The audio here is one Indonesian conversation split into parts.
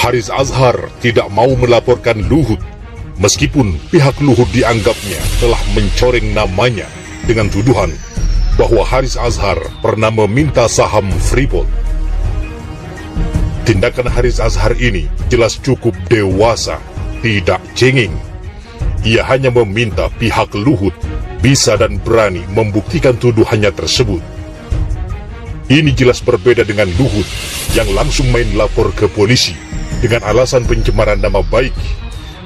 Haris Azhar tidak mau melaporkan Luhut, meskipun pihak Luhut dianggapnya telah mencoreng namanya dengan tuduhan bahwa Haris Azhar pernah meminta saham Freeport. Tindakan Haris Azhar ini jelas cukup dewasa, tidak cengeng. Ia hanya meminta pihak Luhut bisa dan berani membuktikan tuduhannya tersebut. Ini jelas berbeda dengan Luhut yang langsung main lapor ke polisi dengan alasan pencemaran nama baik.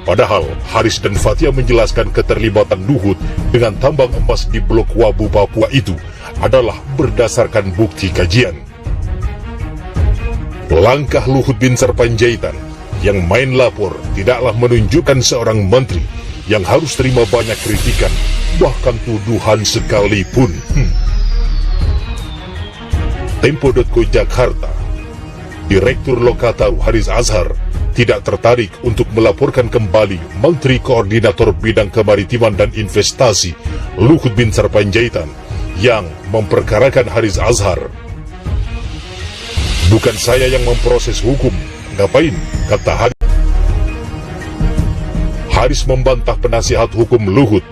Padahal Haris dan Fathia menjelaskan keterlibatan Luhut dengan tambang emas di Blok Wabu Papua itu adalah berdasarkan bukti kajian. Langkah Luhut Binsar Panjaitan yang main lapor tidaklah menunjukkan seorang menteri yang harus terima banyak kritikan, bahkan tuduhan sekalipun. Tempo.co Jakarta, Direktur Lokataru Haris Azhar tidak tertarik untuk melaporkan kembali Menteri Koordinator Bidang Kemaritiman dan Investasi Luhut Binsar Panjaitan yang memperkarakan Haris Azhar. Bukan saya yang memproses hukum, ngapain, kata Haris. Haris membantah penasihat hukum Luhut,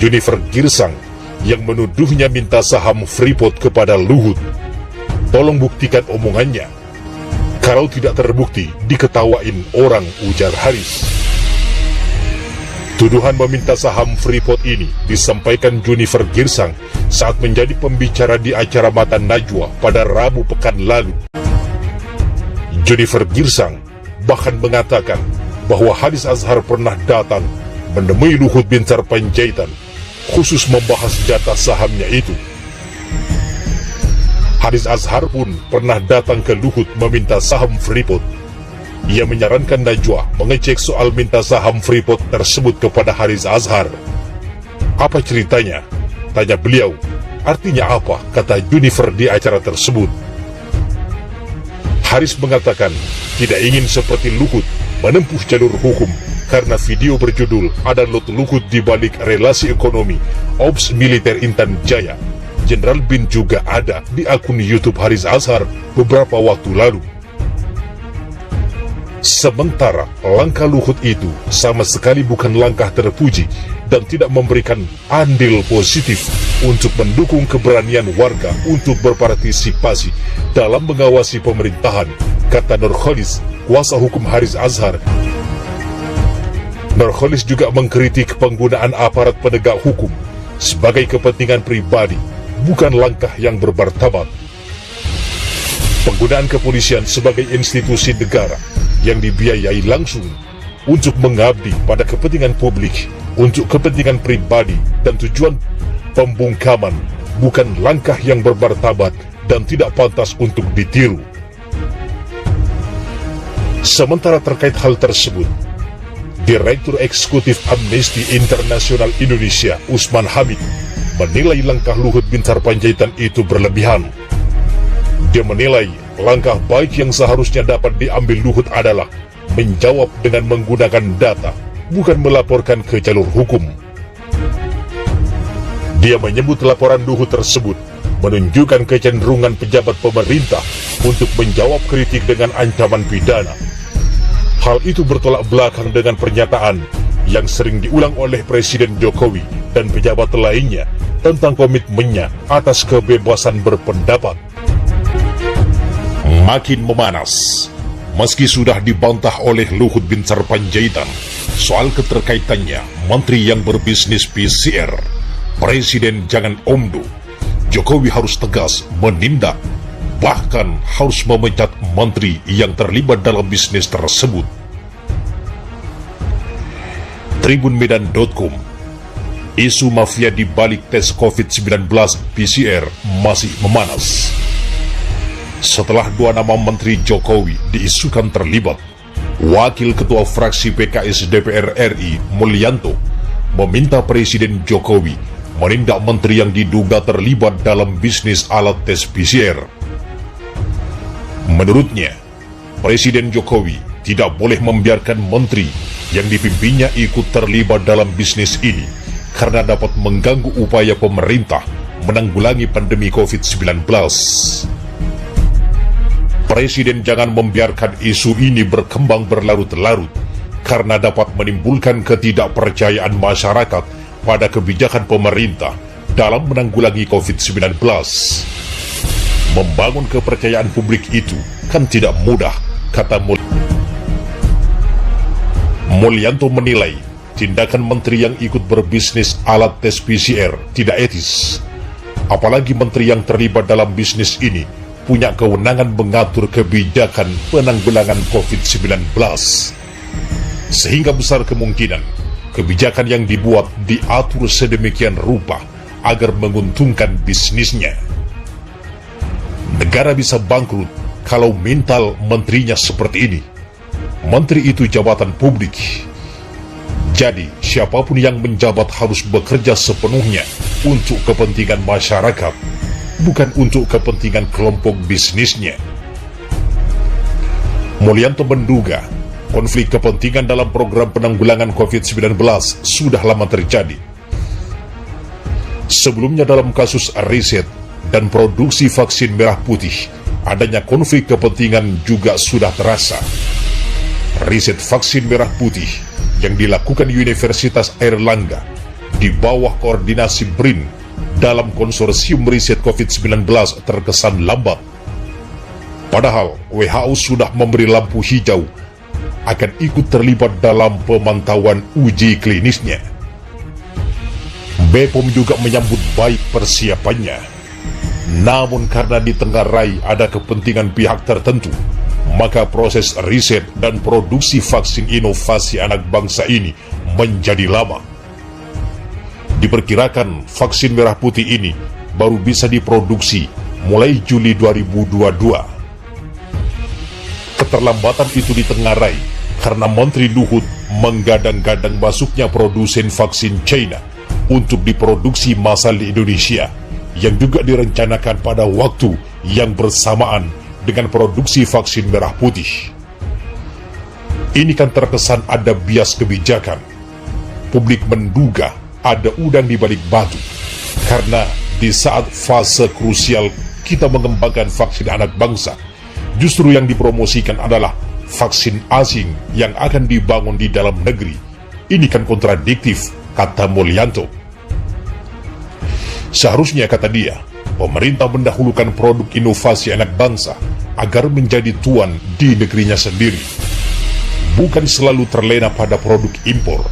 Junifer Girsang, yang menuduhnya minta saham Freeport kepada Luhut. Tolong buktikan omongannya. Kalau tidak terbukti, diketawain orang, ujar Haris. Tuduhan meminta saham Freeport ini disampaikan Junifer Girsang saat menjadi pembicara di acara Mata Najwa pada Rabu pekan lalu. Junifer Girsang bahkan mengatakan bahwa Haris Azhar pernah datang menemui Luhut Binsar Panjaitan khusus membahas jatah sahamnya itu. Haris Azhar pun pernah datang ke Luhut meminta saham Freeport. Ia menyarankan Najwa mengecek soal minta saham Freeport tersebut kepada Haris Azhar. Apa ceritanya? Tanya beliau. Artinya apa? Kata Junifer di acara tersebut. Haris mengatakan tidak ingin seperti Luhut menempuh jalur hukum karena video berjudul "Ada Lot Luhut di Balik Relasi Ekonomi Ops Militer Intan Jaya". Jenderal Bin juga ada di akun YouTube Haris Azhar beberapa waktu lalu. Sementara langkah Luhut itu sama sekali bukan langkah terpuji dan tidak memberikan andil positif untuk mendukung keberanian warga untuk berpartisipasi dalam mengawasi pemerintahan, kata Nurholis, kuasa hukum Haris Azhar. Nurholis juga mengkritik penggunaan aparat penegak hukum sebagai kepentingan pribadi, bukan langkah yang bermartabat. Penggunaan kepolisian sebagai institusi negara yang dibiayai langsung untuk mengabdi pada kepentingan publik, untuk kepentingan pribadi dan tujuan pembungkaman, bukan langkah yang bermartabat dan tidak pantas untuk ditiru. Sementara terkait hal tersebut, Direktur Eksekutif Amnesty Internasional Indonesia Usman Hamid menilai langkah Luhut Binsar Panjaitan itu berlebihan. Dia menilai langkah baik yang seharusnya dapat diambil Luhut adalah menjawab dengan menggunakan data, bukan melaporkan ke jalur hukum. Dia menyebut laporan Luhut tersebut menunjukkan kecenderungan pejabat pemerintah untuk menjawab kritik dengan ancaman pidana. Hal itu bertolak belakang dengan pernyataan yang sering diulang oleh Presiden Jokowi dan pejabat lainnya tentang komitmennya atas kebebasan berpendapat. Makin memanas, meski sudah dibantah oleh Luhut Binsar Panjaitan soal keterkaitannya menteri yang berbisnis PCR. Presiden jangan omdo, Jokowi harus tegas menindak, bahkan harus memecat menteri yang terlibat dalam bisnis tersebut. Tribunmedan.com, isu mafia di balik tes COVID-19 PCR masih memanas. Setelah dua nama Menteri Jokowi diisukan terlibat, Wakil Ketua Fraksi PKS DPR RI Mulyanto meminta Presiden Jokowi menindak menteri yang diduga terlibat dalam bisnis alat tes PCR. Menurutnya, Presiden Jokowi tidak boleh membiarkan menteri yang dipimpinnya ikut terlibat dalam bisnis ini karena dapat mengganggu upaya pemerintah menanggulangi pandemi COVID-19. Presiden jangan membiarkan isu ini berkembang berlarut-larut karena dapat menimbulkan ketidakpercayaan masyarakat pada kebijakan pemerintah dalam menanggulangi COVID-19. Membangun kepercayaan publik itu kan tidak mudah, kata Mulyanto menilai tindakan menteri yang ikut berbisnis alat tes PCR tidak etis. Apalagi menteri yang terlibat dalam bisnis ini punya kewenangan mengatur kebijakan penanggulangan COVID-19. Sehingga besar kemungkinan kebijakan yang dibuat diatur sedemikian rupa agar menguntungkan bisnisnya. Negara bisa bangkrut kalau mental menterinya seperti ini. Menteri itu jabatan publik. Jadi, siapapun yang menjabat harus bekerja sepenuhnya untuk kepentingan masyarakat, bukan untuk kepentingan kelompok bisnisnya. Mulyanto menduga konflik kepentingan dalam program penanggulangan COVID-19 sudah lama terjadi. Sebelumnya dalam kasus riset dan produksi vaksin merah putih, adanya konflik kepentingan juga sudah terasa. Riset vaksin merah putih yang dilakukan Universitas Airlangga di bawah koordinasi BRIN dalam konsorsium riset COVID-19 terkesan lambat. Padahal WHO sudah memberi lampu hijau akan ikut terlibat dalam pemantauan uji klinisnya. BPOM juga menyambut baik persiapannya. Namun karena ditengarai ada kepentingan pihak tertentu, maka proses riset dan produksi vaksin inovasi anak bangsa ini menjadi lama. Diperkirakan vaksin merah putih ini baru bisa diproduksi mulai Juli 2022. Keterlambatan itu ditengarai karena Menteri Luhut menggadang-gadang masuknya produsen vaksin China untuk diproduksi massal di Indonesia, yang juga direncanakan pada waktu yang bersamaan dengan produksi vaksin merah putih. Ini kan terkesan ada bias kebijakan. Publik menduga ada udang di balik batu, karena di saat fase krusial kita mengembangkan vaksin anak bangsa, justru yang dipromosikan adalah vaksin asing yang akan dibangun di dalam negeri. Ini kan kontradiktif, kata Mulyanto. Seharusnya, kata dia, pemerintah mendahulukan produk inovasi anak bangsa agar menjadi tuan di negerinya sendiri, bukan selalu terlena pada produk impor.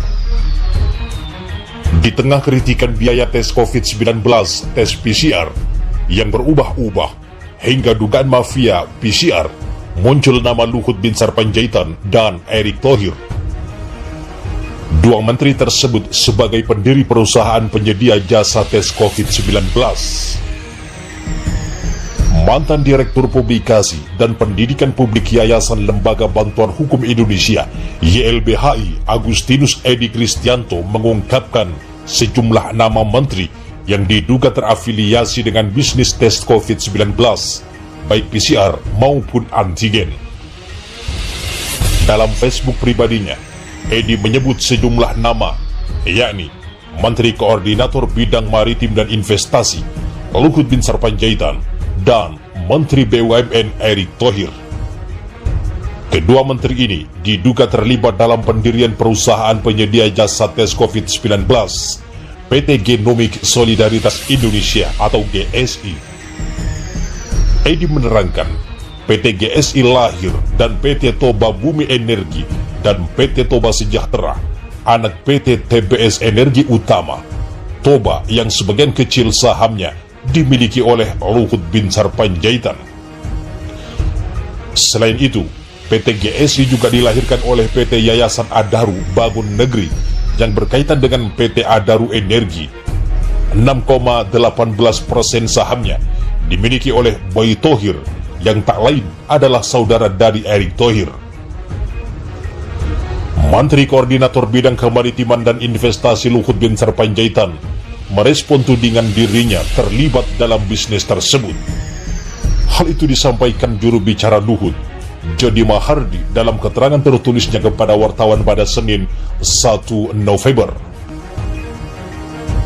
Di tengah kritikan biaya tes COVID-19, tes PCR yang berubah-ubah hingga dugaan mafia PCR, muncul nama Luhut Binsar Panjaitan dan Erick Thohir. Dua menteri tersebut sebagai pendiri perusahaan penyedia jasa tes COVID-19. Mantan Direktur Publikasi dan Pendidikan Publik Yayasan Lembaga Bantuan Hukum Indonesia YLBHI Agustinus Edi Kristianto mengungkapkan sejumlah nama menteri yang diduga terafiliasi dengan bisnis tes COVID-19, baik PCR maupun antigen. Dalam Facebook pribadinya, Edi menyebut sejumlah nama, yakni Menteri Koordinator Bidang Maritim dan Investasi Luhut Binsar Panjaitan dan Menteri BUMN Erick Thohir. Kedua menteri ini diduga terlibat dalam pendirian perusahaan penyedia jasa tes COVID-19, PT Genomic Solidaritas Indonesia atau GSI. Edi menerangkan, PT GSI lahir dan PT Toba Bumi Energi dan PT Toba Sejahtera, anak PT TBS Energi Utama, Toba yang sebagian kecil sahamnya dimiliki oleh Luhut Binsar Panjaitan. Selain itu, PT GSI juga dilahirkan oleh PT Yayasan Adaru Bangun Negeri yang berkaitan dengan PT Adaru Energi. 6,18% sahamnya dimiliki oleh Boy Thohir yang tak lain adalah saudara dari Erick Thohir. Menteri Koordinator Bidang Kemaritiman dan Investasi Luhut Binsar Panjaitan merespon tudingan dirinya terlibat dalam bisnis tersebut. Hal itu disampaikan juru bicara Luhut, Jody Mahardi, dalam keterangan tertulisnya kepada wartawan pada Senin 1 November.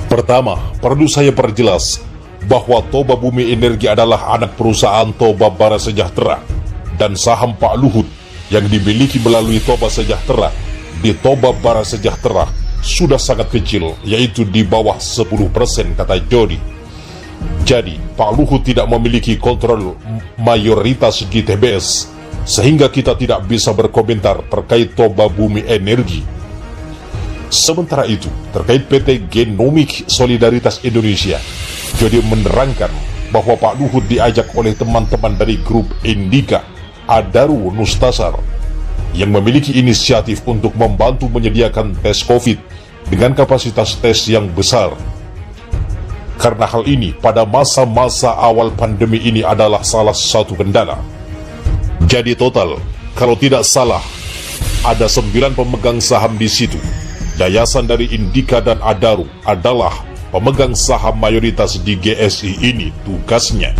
Pertama, perlu saya perjelas bahwa Toba Bumi Energi adalah anak perusahaan Toba Bara Sejahtera dan saham Pak Luhut yang dimiliki melalui Toba Sejahtera di Toba Bara Sejahtera sudah sangat kecil, yaitu di bawah 10%, kata Jody. Jadi, Pak Luhut tidak memiliki kontrol mayoritas di TBS, sehingga kita tidak bisa berkomentar terkait Toba Bumi Energi. Sementara itu, terkait PT Genomic Solidaritas Indonesia, Jody menerangkan bahwa Pak Luhut diajak oleh teman-teman dari grup Indika, Adaru Nustasar, yang memiliki inisiatif untuk membantu menyediakan tes COVID dengan kapasitas tes yang besar. Karena hal ini pada masa-masa awal pandemi ini adalah salah satu kendala. Jadi total, kalau tidak salah, ada 9 pemegang saham di situ. Yayasan dari Indika dan Adaru adalah pemegang saham mayoritas di GSI ini tugasnya.